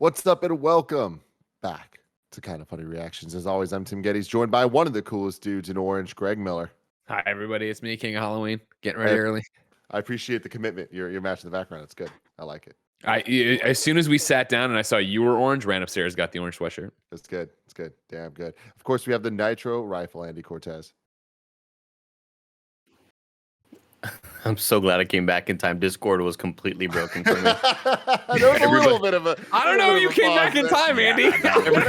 What's up and welcome back to Kind of Funny Reactions. As always, I'm Tim Gettys, joined by one of the coolest dudes in Orange, Greg Miller. Hi, everybody. It's me, King of Halloween. Getting ready early. I appreciate the commitment. Your match in the background. It's good. I like it. As soon as we sat down and I saw you were orange, ran upstairs, got the orange sweatshirt. It's good. It's good. Damn good. Of course, we have the Nitro Rifle, Andy Cortez. I'm so glad I came back in time. Discord was completely broken for me. There was a little bit of a. I don't know if you came back in time, Andy.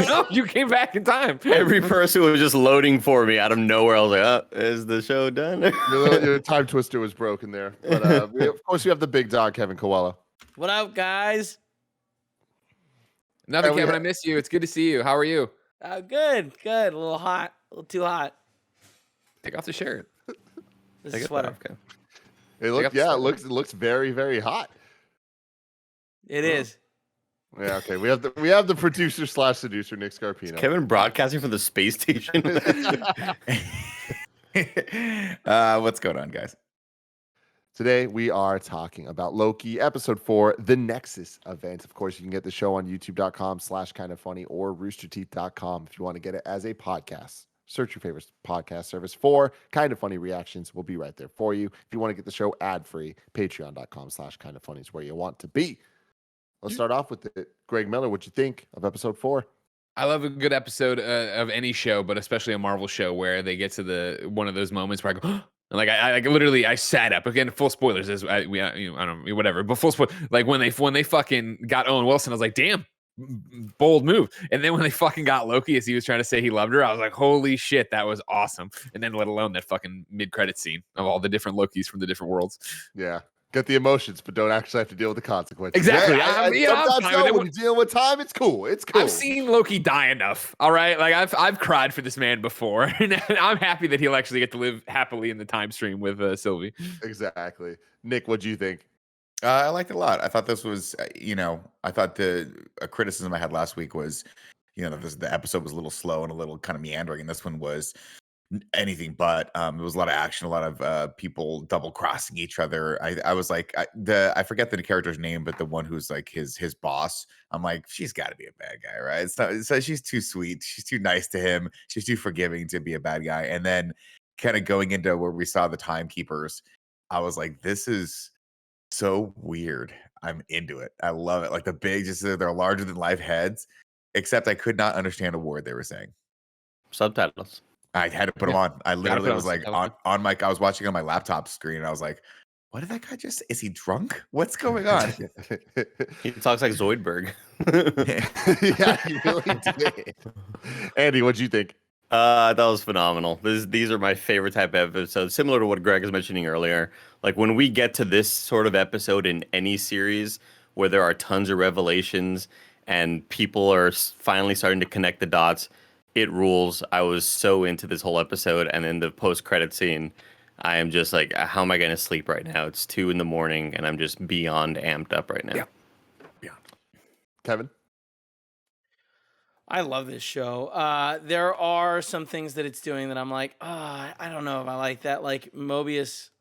No, you came back in time. Every person was just loading for me out of nowhere. I was like, oh, is the show done? Your time twister was broken there. But of course, we have the big dog, Kevin Coelho. What up, guys? Nothing, Kevin. I miss you. It's good to see you. How are you? Good. A little hot. A little too hot. Take off the shirt. This is sweater. It looks very, very hot. It is. Yeah, okay. We have the producer / seducer, Nick Scarpino. Kevin broadcasting from the space station. What's going on, guys? Today we are talking about Loki, episode 4, the Nexus event. Of course, you can get the show on youtube.com/kindoffunny or roosterteeth.com if you want to get it as a podcast. Search your favorite podcast service for Kind of Funny Reactions. We'll be right there for you. If you want to get the show ad-free, patreon.com/kindoffunny is where you want to be. Let's start off with it. Greg Miller, what'd you think of episode 4? I love a good episode of any show, but especially a Marvel show where they get to one of those moments where I go, and like I literally I sat up again. Full spoilers, as I don't know, whatever. But full spoil, like when they fucking got Owen Wilson, I was like, damn, bold move. And then when they fucking got Loki, as he was trying to say he loved her, I was like, holy shit, that was awesome. And then let alone that fucking mid-credit scene of all the different Lokis from the different worlds. Yeah. Get the emotions, but don't actually have to deal with the consequences. Exactly. Yeah, sometimes when you deal with time, it's cool. It's cool. I've seen Loki die enough. All right. Like I've cried for this man before. And I'm happy that he'll actually get to live happily in the time stream with Sylvie. Exactly. Nick, what do you think? I liked it a lot. I thought this was, I thought a criticism I had last week was, the episode was a little slow and a little kind of meandering, and this one was anything but. There was a lot of action, a lot of people double crossing each other. I was like, I forget the character's name, but the one who's like his boss. I'm like, she's got to be a bad guy, right? So she's too sweet, she's too nice to him, she's too forgiving to be a bad guy. And then kind of going into where we saw the timekeepers, I was like, this is so weird. I'm into it. I love it. Like the big, just they're larger than life heads, except I could not understand a word they were saying. Subtitles. I had to put them on. I literally was like on my, I was watching on my laptop screen and I was like, what did that guy just, is he drunk? What's going on? He talks like Zoidberg. Yeah, he really did. Andy, what'd you think? That was phenomenal. These are my favorite type of episodes, similar to what Greg was mentioning earlier. Like when we get to this sort of episode in any series where there are tons of revelations and people are finally starting to connect the dots, it rules. I was so into this whole episode, and then the post-credit scene, I am just like, how am I going to sleep right now? It's 2 a.m, and I'm just beyond amped up right now. Yeah. Beyond. Kevin? I love this show. There are some things that it's doing that I'm like, I don't know if I like that. Like Mobius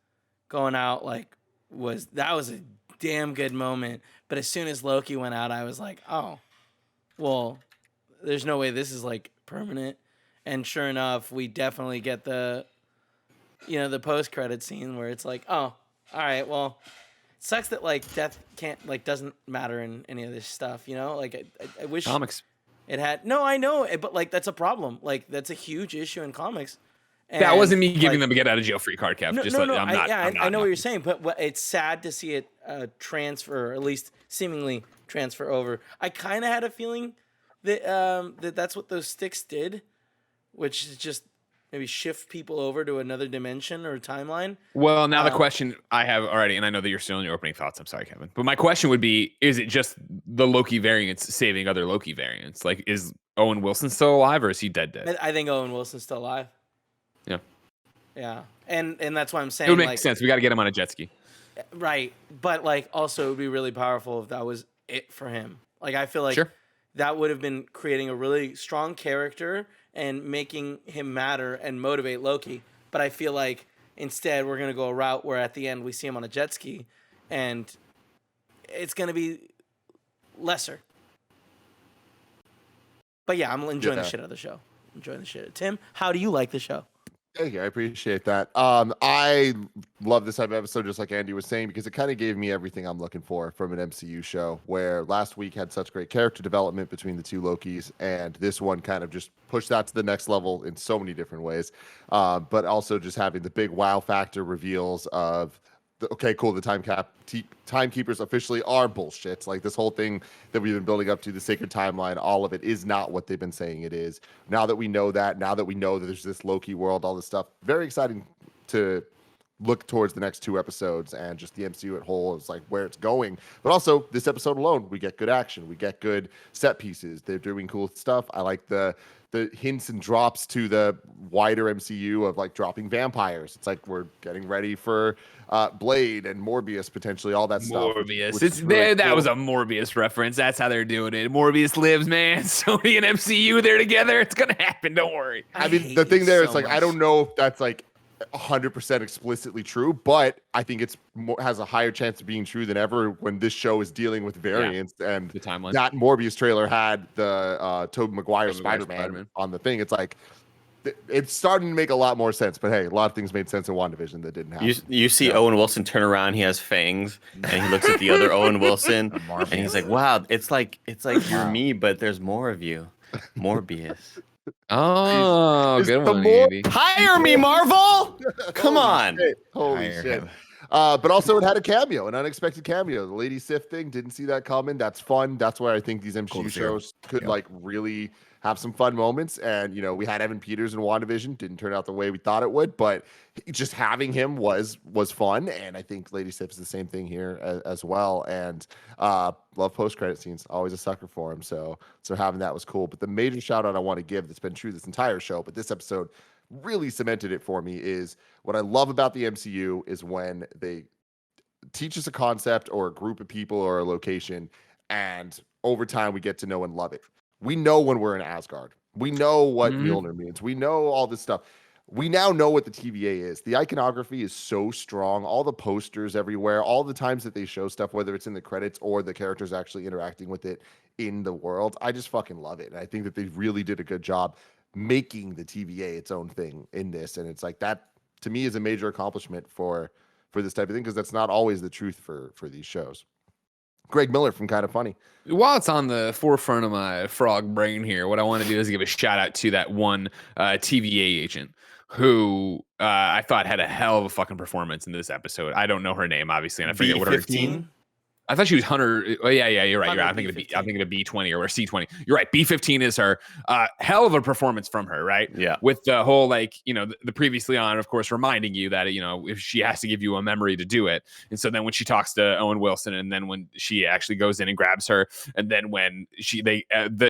going out, that was a damn good moment. But as soon as Loki went out, I was like, oh, well, there's no way this is like permanent. And sure enough, we definitely get the post-credit scene where it's like, oh, all right, well, it sucks that like death doesn't matter in any of this stuff, Like I wish comics. It had I know, but like that's a problem. Like that's a huge issue in comics. And, that wasn't me giving them a get out of jail free card, Kev. I know what you're saying, but it's sad to see it transfer, or at least seemingly transfer over. I kind of had a feeling that that's what those sticks did, which is just maybe shift people over to another dimension or timeline. Well, now the question I have already, and I know that you're still in your opening thoughts. I'm sorry, Kevin. But my question would be, is it just the Loki variants saving other Loki variants? Like, is Owen Wilson still alive, or is he dead? I think Owen Wilson's still alive. Yeah. Yeah. And that's why I'm saying it would make sense. We got to get him on a jet ski. Right. But like also it would be really powerful if that was it for him. Like I feel like that would have been creating a really strong character and making him matter and motivate Loki. But I feel like instead we're going to go a route where at the end we see him on a jet ski and it's going to be lesser. But yeah, I'm enjoying the Yeah. shit out of the show. Enjoying the shit. Tim, how do you like the show? Thank you. I appreciate that. I love this type of episode, just like Andy was saying, because it kind of gave me everything I'm looking for from an MCU show. Where last week had such great character development between the two Lokis, and this one kind of just pushed that to the next level in so many different ways. But also just having the big wow factor reveals of okay, cool. The timekeepers officially are bullshit. Like this whole thing that we've been building up to, the sacred timeline, all of it is not what they've been saying it is. Now that we know that, now that we know that there's this Loki world, all this stuff, very exciting to look towards the next 2 episodes and just the MCU at whole is like where it's going. But also this episode alone, we get good action, we get good set pieces. They're doing cool stuff. I like the hints and drops to the wider MCU of like dropping vampires. It's like we're getting ready for Blade and Morbius potentially, all that stuff. Morbius. which It's is really that cool. was a Morbius reference. That's how they're doing it. Morbius lives, man. Sony and MCU, they're together. It's gonna happen. Don't worry. I mean, hate the thing you there so is like I much. don't know if that's like 100% explicitly true, but I think it's has a higher chance of being true than ever when this show is dealing with variants. And The timeline. that Morbius trailer had the Tobey Maguire Tobey Maguire Spider-Man Spider-Man. on the thing. It's like it's starting to make a lot more sense. But hey, a lot of things made sense in WandaVision that didn't happen. You see Owen Wilson turn around, he has fangs, and he looks at the other Owen Wilson, and he's like, "Wow, it's like you're me, but there's more of you, Morbius." Oh, Is good the one, more- Andy. Hire me, Marvel! Come Holy on. shit. Holy Hire shit. him. But also it had a cameo, an unexpected cameo. The Lady Sif thing, didn't see that coming. That's fun. That's where I think these Cool MCU to see her. shows could Yeah. like really have some fun moments. And, you know, we had Evan Peters in WandaVision. Didn't turn out the way we thought it would, but just having him was fun. And I think Lady Sif is the same thing here as well. And love post-credit scenes. Always a sucker for them. So having that was cool. But the major shout out I want to give that's been true this entire show, but this episode really cemented it for me, is what I love about the MCU is when they teach us a concept or a group of people or a location, and over time we get to know and love it. We know when we're in Asgard. We know what Mhm. Mjolnir means. We know all this stuff. We now know what the TVA is. The iconography is so strong. All the posters everywhere, all the times that they show stuff, whether it's in the credits or the characters actually interacting with it in the world, I just fucking love it. And I think that they really did a good job making the TVA its own thing in this. And it's like that to me is a major accomplishment for this type of thing, because that's not always the truth for these shows. Greg Miller from Kind of Funny. While it's on the forefront of my frog brain here, what I want to do is give a shout out to that one TVA agent who I thought had a hell of a fucking performance in this episode. I don't know her name, obviously, and I forget what her B-15? I thought she was Hunter. Oh, yeah, you're right. Hunter I'm thinking of B15. I'm thinking of B20 or C20. You're right. B15 is her. Hell of a performance from her, right? Yeah. With the whole, like, you know, the previously on, of course, reminding you that, you know, if she has to give you a memory to do it. And so then when she talks to Owen Wilson, and then when she actually goes in and grabs her, and then when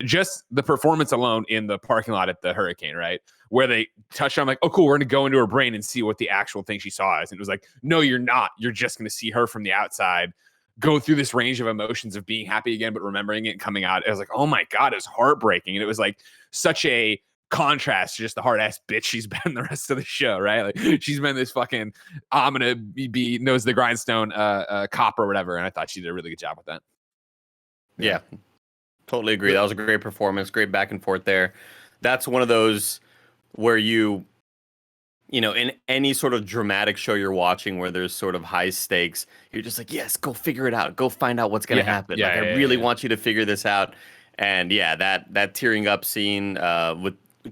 just the performance alone in the parking lot at the Hurricane, right? Where they touched on, like, oh, cool, we're going to go into her brain and see what the actual thing she saw is. And it was like, no, you're not. You're just going to see her from the outside go through this range of emotions of being happy again, but remembering it and coming out. It was like, oh my God, it was heartbreaking. And it was like such a contrast to just the hard ass bitch she's been the rest of the show, right? Like she's been this fucking, I'm going to be knows the grindstone cop or whatever. And I thought she did a really good job with that. Yeah, totally agree. That was a great performance, great back and forth there. That's one of those where you know, in any sort of dramatic show you're watching where there's sort of high stakes, you're just like, yes, go figure it out. Go find out what's going to happen. Yeah, like, I really want you to figure this out. And yeah, that tearing up scene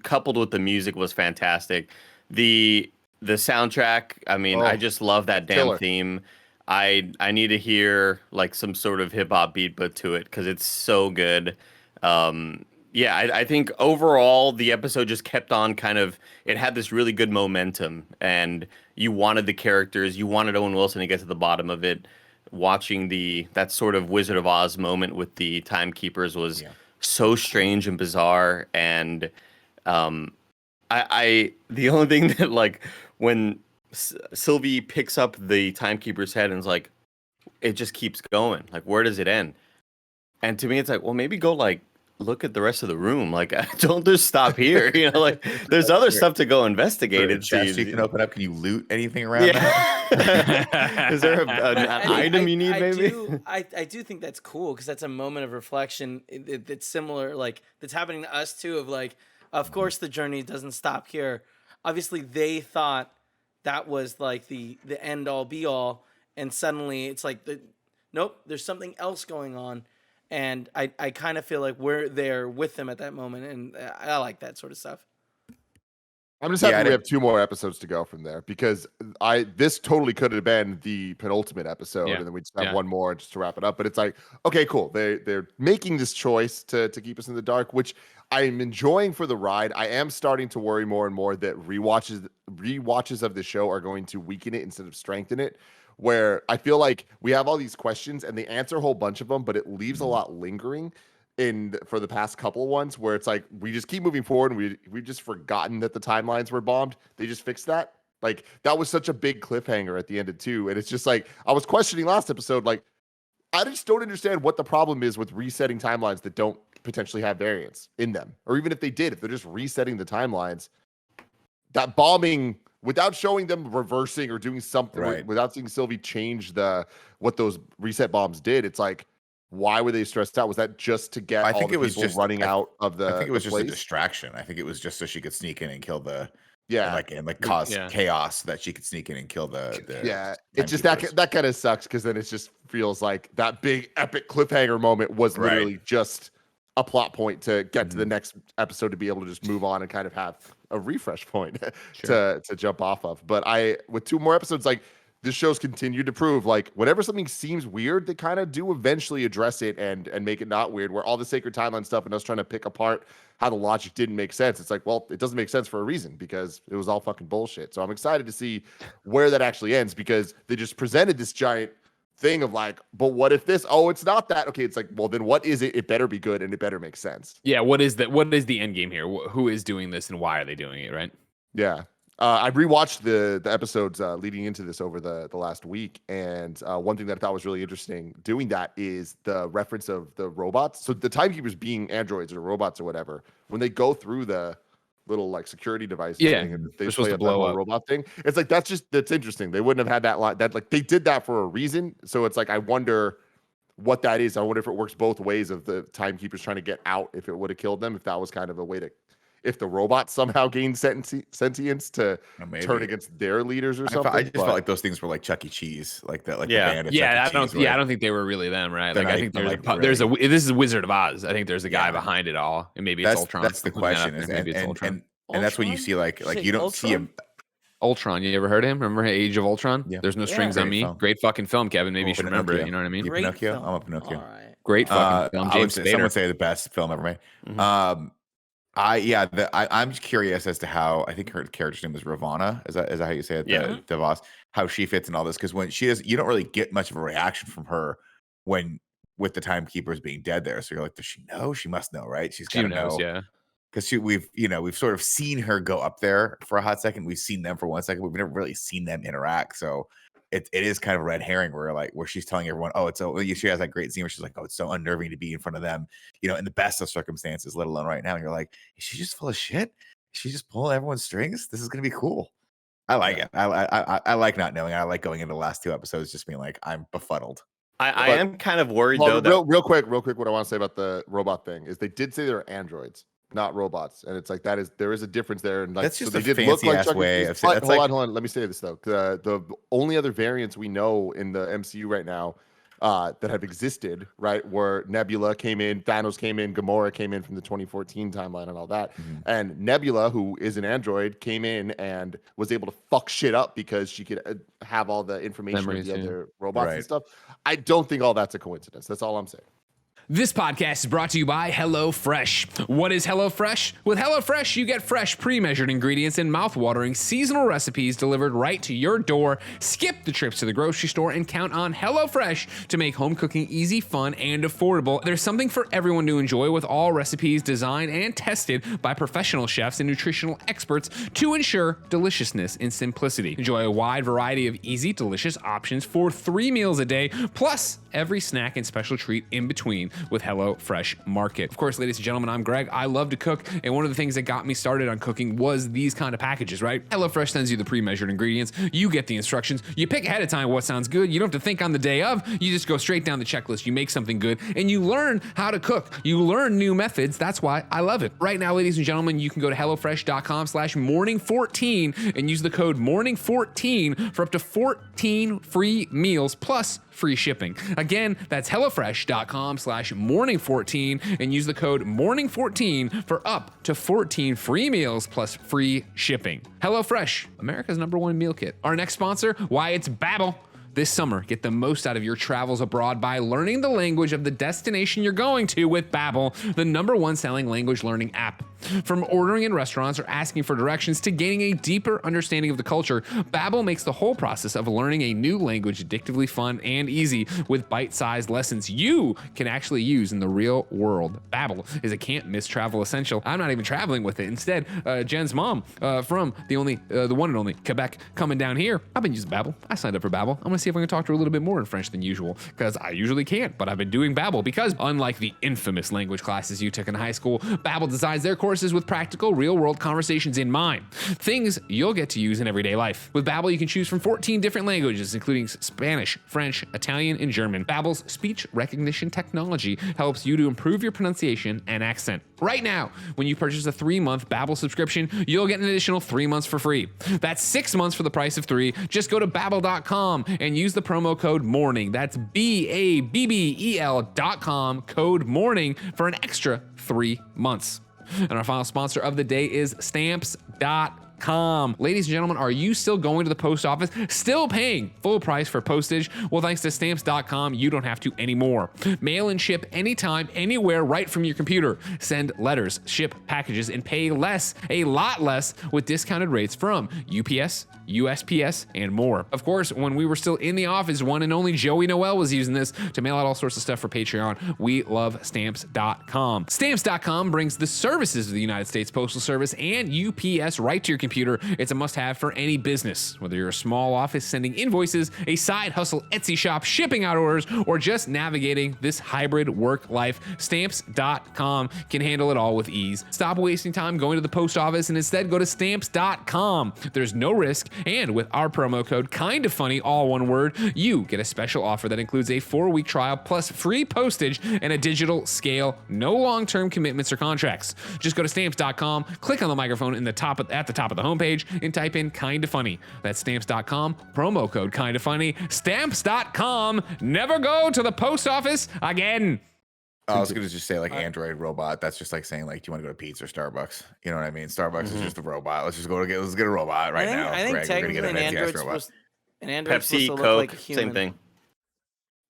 coupled with the music was fantastic. The soundtrack, I mean, I just love that damn killer. theme. I need to hear like some sort of hip hop beat but to it because it's so good. Yeah, I think overall the episode just kept on it had this really good momentum, and you wanted the characters, you wanted Owen Wilson to get to the bottom of it. Watching that sort of Wizard of Oz moment with the timekeepers was so strange and bizarre, and I the only thing that, like, when Sylvie picks up the timekeeper's head and is like, it just keeps going. Like, where does it end? And to me, it's like, well, maybe go like look at the rest of the room. Like, don't just stop here. You know, like there's other stuff to go investigate. It chest seems. you can open up. Can you loot anything around that? Yeah. Is there an item you need? Maybe. I do think that's cool because that's a moment of reflection that's similar, like that's happening to us too. Of like, of course, the journey doesn't stop here. Obviously, they thought that was like the end all be all, and suddenly it's like nope, there's something else going on. And I kind of feel like we're there with them at that moment, and I like that sort of stuff. I'm just happy we have 2 more episodes to go from there because this totally could have been the penultimate episode, and then we just have one more just to wrap it up. But it's like, okay, cool. They're making this choice to keep us in the dark, which I am enjoying for the ride. I am starting to worry more and more that rewatches of the show are going to weaken it instead of strengthen it. Where I feel like we have all these questions and they answer a whole bunch of them, but it leaves a lot lingering for the past couple ones where it's like we just keep moving forward and we've just forgotten that the timelines were bombed. They just fixed that. Like that was such a big cliffhanger at the end of 2. And it's just like I was questioning last episode, like I just don't understand what the problem is with resetting timelines that don't potentially have variance in them. Or even if they did, if they're just resetting the timelines, that bombing without showing them reversing or doing something, without seeing Sylvie change what those reset bombs did, it's like, why were they stressed out? Was that just to get all the people running out of the? I think it was just place? a distraction. I think it was just so she could sneak in and kill the and cause chaos so that she could sneak in and kill the It's just that kind of sucks because then it just feels like that big epic cliffhanger moment was literally just a plot point to get to the next episode to be able to just move on and kind of have a refresh point to jump off of. But with 2 more episodes, like this show's continued to prove like whenever something seems weird, they kind of do eventually address it and make it not weird, where all the sacred timeline stuff and us trying to pick apart how the logic didn't make sense. It's like, well, it doesn't make sense for a reason because it was all fucking bullshit. So I'm excited to see where that actually ends because they just presented this giant thing of like, but what if this? Oh, it's not that. Okay, it's like, well, then what is it? It better be good and it better make sense. Yeah, what is that? What is the end game here? Who is doing this and why are they doing it? Right? Yeah, I rewatched the episodes leading into this over the last week, and one thing that I thought was really interesting doing that is the reference of the robots. So the timekeepers being androids or robots or whatever, when they go through the little like security device thing and they supposed to blow up robot thing, it's like that's interesting. They wouldn't have had that that like they did that for a reason. So it's like I wonder what that is. I wonder if it works both ways of the timekeepers trying to get out, if it would have killed them, if that was kind of a way to, if the robots somehow gained sentience to turn against their leaders or something. I just felt like those things were like Chuck E. Cheese, like that, like the band of I Chuck E. Cheese, I don't think they were really them, right? Like I think there's this is Wizard of Oz. I think there's a guy behind it all, and maybe it's Ultron. That's the question, and that's when you see like you don't see him. Ultron, you ever heard of him? Remember Age of Ultron? Yeah. There's no strings on me. Film. Great fucking film, Kevin. Maybe you should remember it. You know what I mean? Pinocchio. I'm a Pinocchio. Right. Great fucking film. James Spader. Some would say the best film ever made. Mm-hmm. I'm curious as to how, I think her character's name was Ravonna. Is that how you say it? Yeah. The boss. How she fits in all this, because when she is, you don't really get much of a reaction from her with the timekeepers being dead there. So you're like, does she know? She must know, right? She's got to know. Yeah. Because we've sort of seen her go up there for a hot second. We've seen them for 1 second. We've never really seen them interact. So it is kind of a red herring where she's telling everyone, she has that great scene where she's like, oh, it's so unnerving to be in front of them, in the best of circumstances, let alone right now. And you're like, is she just full of shit? Is she just pulling everyone's strings? This is going to be cool. I like it. I like not knowing. I like going into the last 2 episodes just being like, I'm befuddled. I am kind of worried though. Real quick, what I want to say about the robot thing is they did say they're androids, not robots, and it's like there is a difference there, and like that's just so a they did fancy look ass like way of saying. Hold on. Let me say this though. The only other variants we know in the MCU right now that have existed, right, where Nebula came in, Thanos came in, Gamora came in from the 2014 timeline and all that, and Nebula, who is an android, came in and was able to fuck shit up because she could have all the information of the other robots and stuff. I don't think all that's a coincidence. That's all I'm saying. This podcast is brought to you by HelloFresh. What is HelloFresh? With HelloFresh, you get fresh, pre-measured ingredients and mouth-watering seasonal recipes delivered right to your door. Skip the trips to the grocery store and count on HelloFresh to make home cooking easy, fun, and affordable. There's something for everyone to enjoy with all recipes designed and tested by professional chefs and nutritional experts to ensure deliciousness and simplicity. Enjoy a wide variety of easy, delicious options for 3 meals a day, plus every snack and special treat in between. with HelloFresh Market. Of course, ladies and gentlemen, I'm Greg. I love to cook, and one of the things that got me started on cooking was these kind of packages, right? HelloFresh sends you the pre-measured ingredients. You get the instructions. You pick ahead of time what sounds good. You don't have to think on the day of. You just go straight down the checklist. You make something good, and you learn how to cook. You learn new methods. That's why I love it. Right now, ladies and gentlemen, you can go to HelloFresh.com/morning14 and use the code morning14 for up to 14 free meals plus free shipping. Again, that's HelloFresh.com/morning14 and use the code morning14 for up to 14 free meals plus free shipping. HelloFresh, America's #1 meal kit. Our next sponsor, why, it's Babbel. This summer, get the most out of your travels abroad by learning the language of the destination you're going to with Babbel, the #1 selling language learning app. From ordering in restaurants or asking for directions to gaining a deeper understanding of the culture, Babbel makes the whole process of learning a new language addictively fun and easy with bite-sized lessons you can actually use in the real world. Babbel is a can't-miss travel essential. I'm not even traveling with it. Instead, Jen's mom from the one and only Quebec coming down here. I've been using Babbel. I signed up for Babbel. I'm gonna see if I can talk to her a little bit more in French than usual because I usually can't, but I've been doing Babbel because unlike the infamous language classes you took in high school, Babbel designs their courses with practical, real-world conversations in mind. Things you'll get to use in everyday life. With Babbel, you can choose from 14 different languages, including Spanish, French, Italian, and German. Babbel's speech recognition technology helps you to improve your pronunciation and accent. Right now, when you purchase a 3-month Babbel subscription, you'll get an additional 3 months for free. That's 6 months for the price of 3. Just go to Babbel.com and use the promo code MORNING. That's BABBEL.com, code MORNING for an extra 3 months. And our final sponsor of the day is Stamps.com. Ladies and gentlemen, are you still going to the post office, still paying full price for postage? Well, thanks to Stamps.com, you don't have to anymore. Mail and ship anytime, anywhere, right from your computer. Send letters, ship packages, and pay less, a lot less, with discounted rates from UPS, USPS, and more. Of course, when we were still in the office, one and only Joey Noel was using this to mail out all sorts of stuff for Patreon. We love Stamps.com. Stamps.com brings the services of the United States Postal Service and UPS right to your computer. It's a must-have for any business, whether you're a small office sending invoices, a side hustle Etsy shop shipping out orders, or just navigating this hybrid work life. Stamps.com can handle it all with ease. Stop wasting time going to the post office and instead go to Stamps.com. There's no risk. And with our promo code, Kinda Funny, all one word, you get a special offer that includes a 4-week trial plus free postage and a digital scale. No long-term commitments or contracts. Just go to Stamps.com, click on the microphone at the top of the homepage, and type in Kinda Funny. That's Stamps.com, promo code Kinda Funny. Stamps.com. Never go to the post office again. I was gonna just say like Android robot. That's just like saying like, do you want to go to Pizza or Starbucks? You know what I mean? Starbucks is just a robot. Let's get a robot right now. I think Greg, technically we're gonna get an an Android's robot. supposed, an Android's Pepsi, supposed to Coke, look like a human. same thing.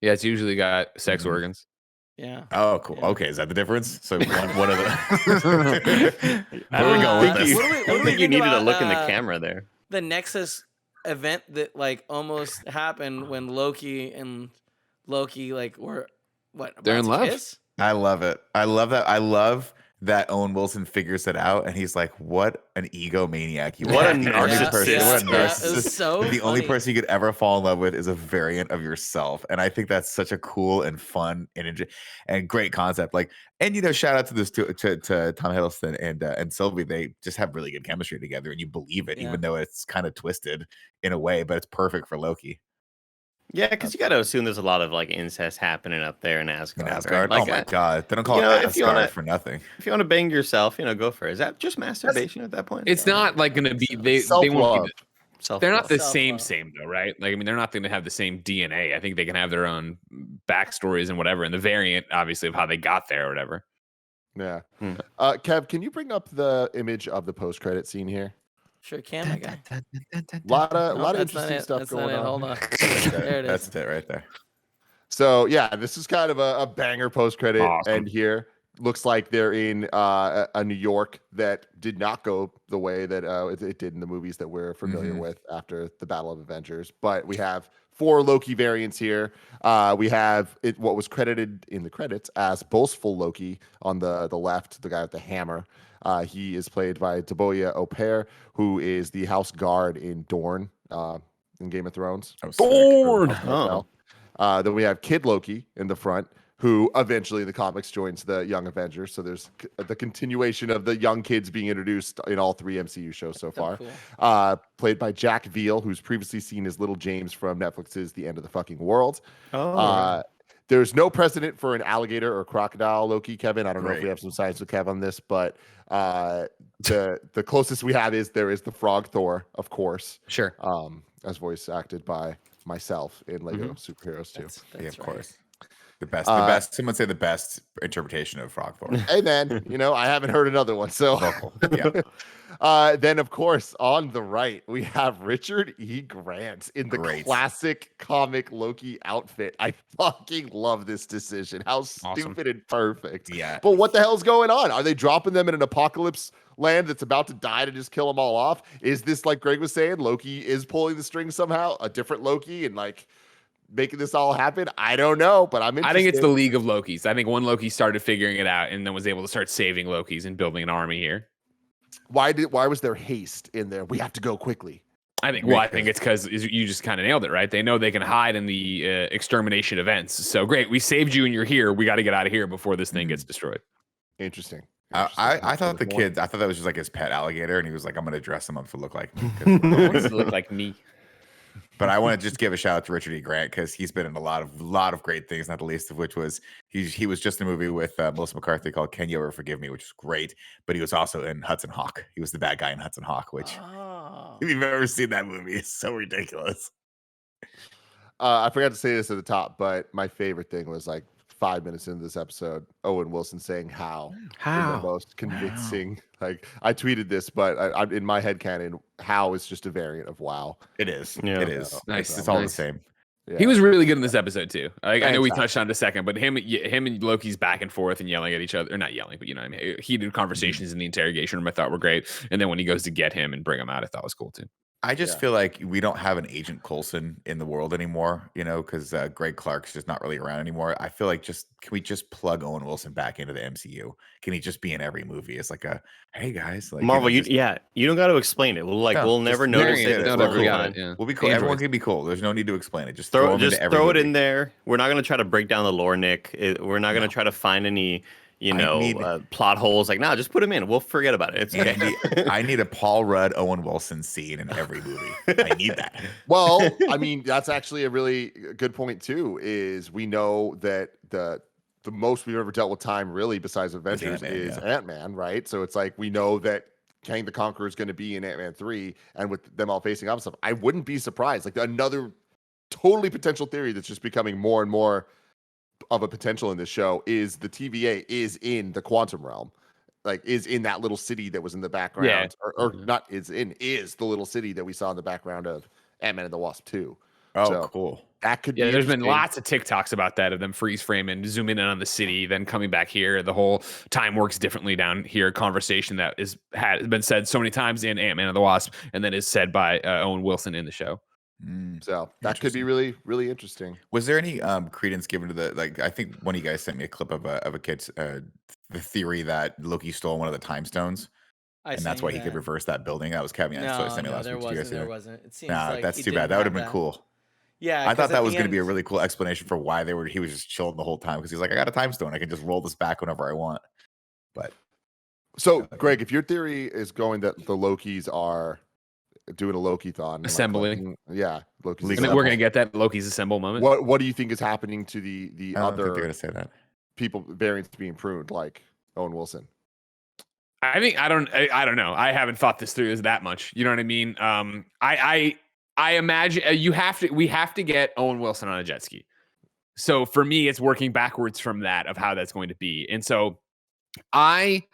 Yeah, it's usually got sex organs. Yeah. Oh, cool. Yeah. Okay, is that the difference? So one of the. Where are we going with I this? don't think you needed to look in the camera there. The Nexus event that like almost happened when Loki like were what? They're about in to love. kiss? I love it. I love that. I love that Owen Wilson figures it out, and he's like, "What an egomaniac! You What are. a The only narcissist. person- What a Yeah, it narcissist! was so the only funny. person you could ever fall in love with is a variant of yourself." And I think that's such a cool and fun and great concept. Like, and shout out to this to Tom Hiddleston and Sylvie. They just have really good chemistry together, and you believe it, Yeah. even though it's kind of twisted in a way. But it's perfect for Loki. Yeah, because you got to assume there's a lot of like incest happening up there in Asgard. In right? Asgard. Like, Oh my god, they don't call you it know, if you Asgard wanna- for nothing. If you want to bang yourself, go for it. Is that just masturbation at that point? It's not like going to be, they won't Self-love. be, they're not the Self-love. same though, right? Like, I mean, they're not going to have the same DNA. I think they can have their own backstories and whatever, and the variant, obviously, of how they got there or whatever. Yeah. Hmm. Kev, can you bring up the image of the post-credit scene here? Sure can, my guy. Lot of that's not interesting it. stuff That's going not it. on. Hold on. There it is. That's it right there. So yeah, this is kind of a banger post-credit Awesome. end here. Looks like they're in a New York that did not go the way that it did in the movies that we're familiar with after the Battle of Avengers. But we have 4 Loki variants here. We have what was credited in the credits as boastful Loki on the left, the guy with the hammer. He is played by Deboya O'Pare, who is the house guard in Dorne in Game of Thrones. That was Dorne! sick. Oh. Then we have Kid Loki in the front, who eventually in the comics joins the Young Avengers. So there's the continuation of the young kids being introduced in all 3 MCU shows so far. Cool. Played by Jack Veal, who's previously seen as Little James from Netflix's The End of the Fucking World. There's no precedent for an alligator or crocodile, Loki, Kevin. I don't know if we have some science with Kev on this, but the closest we have is there is the frog Thor, of course. Sure. As voice acted by myself in Lego Superheroes 2. That's Yeah, of right. course. The best. Someone say the best interpretation of Frog Thor. Hey man, I haven't heard another one. So Vocal. Yeah. then of course on the right we have Richard E. Grant in the classic comic Loki outfit. I fucking love this decision. How stupid and perfect. Yeah. But what the hell's going on? Are they dropping them in an apocalypse land that's about to die to just kill them all off? Is this, like Greg was saying, Loki is pulling the string somehow, a different Loki, and like making this all happen? I don't know, but I'm interested. I think it's the League of Lokis. I think one Loki started figuring it out and then was able to start saving Lokis and building an army here. Why was there haste in there? We have to go quickly. I think it's because you just kind of nailed it, right? They know they can hide in the extermination events. So great, we saved you and you're here. We got to get out of here before this thing gets destroyed. Interesting. I thought the kids, I thought that was just like his pet alligator, and he was like, I'm going to dress him up to look like me. I want it to look like me. But I want to just give a shout out to Richard E. Grant because he's been in a lot of great things, not the least of which was he was just in a movie with Melissa McCarthy called Can You Ever Forgive Me, which is great. But he was also in Hudson Hawk. He was the bad guy in Hudson Hawk, which if you've ever seen that movie, it's so ridiculous. I forgot to say this at the top, but my favorite thing was like 5 minutes into this episode, Owen Wilson saying how in the most convincing. Like I tweeted this, but I'm in my headcanon, how is just a variant of wow. It is. Yeah. It is. Nice. It's all the Nice. same. Yeah. He was really good in this episode too. I know we touched on it in a second, but him and Loki's back and forth and yelling at each other, or not yelling, but I mean, heated conversations in the interrogation room I thought were great. And then when he goes to get him and bring him out, I thought was cool too. I just feel like we don't have an Agent Coulson in the world anymore, because Greg Clark's just not really around anymore. I feel like can we just plug Owen Wilson back into the MCU? Can he just be in every movie? It's like hey guys, like Marvel, you don't got to explain it. We'll never notice it. We'll be cool. Android. Everyone can be cool. There's no need to explain it. Just throw it in there. We're not going to try to break down the lore, Nick. We're not going to try to find any plot holes. Like, just put him in. We'll forget about it. It's okay. I need a Paul Rudd, Owen Wilson scene in every movie. I need that. Well, I mean, that's actually a really good point too, is we know that the most we've ever dealt with time really besides Avengers is Ant-Man, right? So it's like we know that Kang the Conqueror is going to be in Ant-Man 3, and with them all facing off stuff, I wouldn't be surprised. Like another totally potential theory that's just becoming more and more of a potential in this show is the TVA is in the quantum realm, like is in that little city that was in the background, or not is the little city that we saw in the background of Ant-Man and the Wasp 2. Oh, so cool. That could be. There's been lots of TikToks about that, of them freeze frame and zooming in on the city, then coming back here. The whole time works differently down here. Conversation that has been said so many times in Ant-Man and the Wasp, and then is said by Owen Wilson in the show. So that could be really, really interesting. Was there any credence given to the I think one of you guys sent me a clip of a kid's the theory that Loki stole one of the time stones, and that's why he could reverse that building. That was Kevin. No, sent me last week. there wasn't. It seems like that's too bad. That would have been cool. Yeah, I thought that was going to be a really cool explanation for why he was just chilling the whole time, because he's like, I got a time stone, I can just roll this back whenever I want. But so, Greg, if your theory is going that the Lokis are doing a Loki-thon, assembling, Loki's and then we're gonna get that Loki's assemble moment. What do you think is happening to the I don't think other they're gonna say that people variants being pruned, like Owen Wilson? I think I don't know. I haven't thought this through as that much. You know what I mean? I imagine we have to get Owen Wilson on a jet ski. So for me, it's working backwards from that of how that's going to be. And so I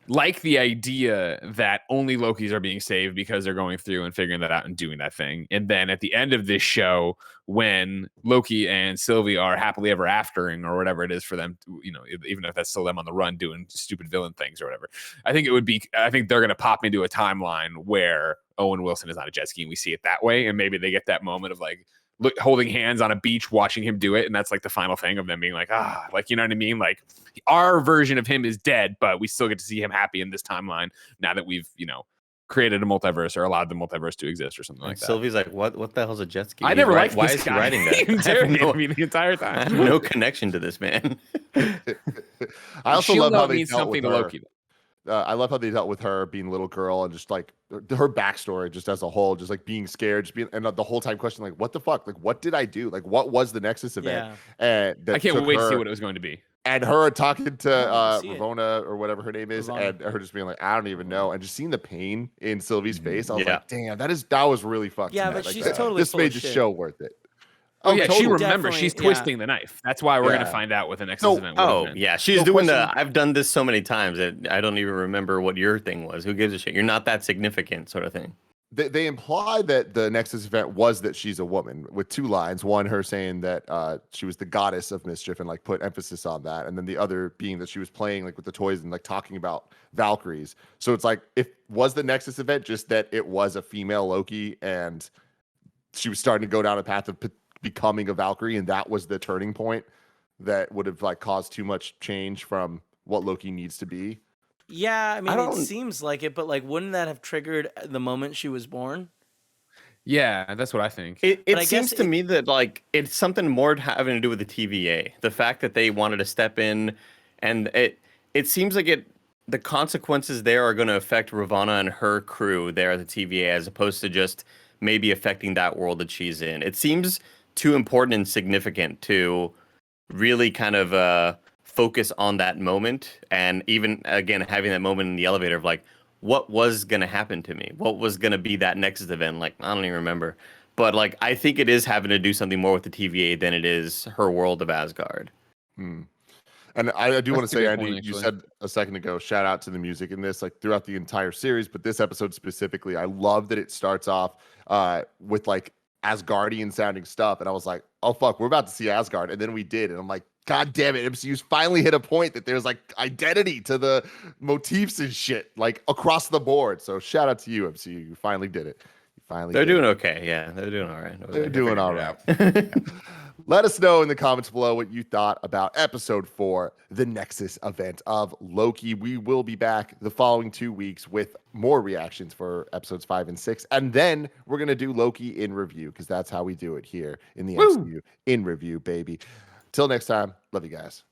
like the idea that only Lokis are being saved because they're going through and figuring that out and doing that thing. And then at the end of this show, when Loki and Sylvie are happily ever aftering or whatever it is for them, even if that's still them on the run doing stupid villain things or whatever, I think they're going to pop into a timeline where Owen Wilson is on a jet ski and we see it that way. And maybe they get that moment of like holding hands on a beach, watching him do it. And that's like the final thing of them being like, you know what I mean? Like our version of him is dead, but we still get to see him happy in this timeline now that we've, created a multiverse or allowed the multiverse to exist or something And like that. Sylvie's like, what the hell's a jet ski? I He's never right- liked Why this is he guy. writing that? He I have interrogated no- me the entire I time. have no connection to this man. I also Shield love how note they means dealt something with to her. Loki. I love how they dealt with her being a little girl and just like her backstory, just as a whole, just like being scared, just being, and the whole time questioning, like, what the fuck? Like, what did I do? Like, what was the Nexus event? Yeah. And that I can't took wait to see her- what it was going to be. and her talking to Oh, see it. Ravonna or whatever her name is, Ravonna. and her just being like, I don't even know, and just seeing the pain in Sylvie's face, I was Yeah. like, damn, that was really fucked. Yeah, tonight. but Like, she's that- totally this full made of the shit. show worth it. Oh, yeah, she totally. remembers. She's Definitely, yeah. twisting the knife. That's why we're gonna Yeah. find out what the Nexus No. event. would have Oh been. yeah, she's No doing question. the. I've done this so many times that I don't even remember what your thing was. Who gives a shit? You're not that significant, sort of thing. They imply that the Nexus event was that she's a woman with two lines. One, her saying that she was the goddess of mischief and like put emphasis on that. And then the other being that she was playing like with the toys and like talking about Valkyries. So it's like, was the Nexus event just that it was a female Loki and she was starting to go down a path of becoming a Valkyrie, and that was the turning point that would have like caused too much change from what Loki needs to be? Yeah, I mean, it don't- seems like it, but like, wouldn't that have triggered the moment she was born? Yeah, that's what I think. It But I seems guess to me that like it's something more having to do with the TVA. The fact that they wanted to step in, and it seems like the consequences there are going to affect Ravonna and her crew there at the TVA, as opposed to just maybe affecting that world that she's in. It seems too important and significant to really kind of focus on that moment, and even again having that moment in the elevator of like, what was going to happen to me? What was going to be that Nexus event? Like, I don't even remember. But like, I think it is having to do something more with the TVA than it is her world of Asgard. And I do want to That's a say, good Andy, point, you actually. said a second ago, shout out to the music in this, like throughout the entire series, but this episode specifically, I love that it starts off with like Asgardian sounding stuff. And I was like, oh, fuck, we're about to see Asgard. And then we did. And I'm like, God damn it, MCU's finally hit a point that there's like identity to the motifs and shit, like across the board. So shout out to you, MCU. You finally did it. You finally They're did doing it. okay. Yeah, they're doing all right. They're doing all Figured right. it out. Let us know in the comments below what you thought about episode 4, the Nexus event of Loki. We will be back the following 2 weeks with more reactions for episodes 5 and 6. And then we're going to do Loki in review because that's how we do it here in the MCU in review, baby. Till next time, love you guys.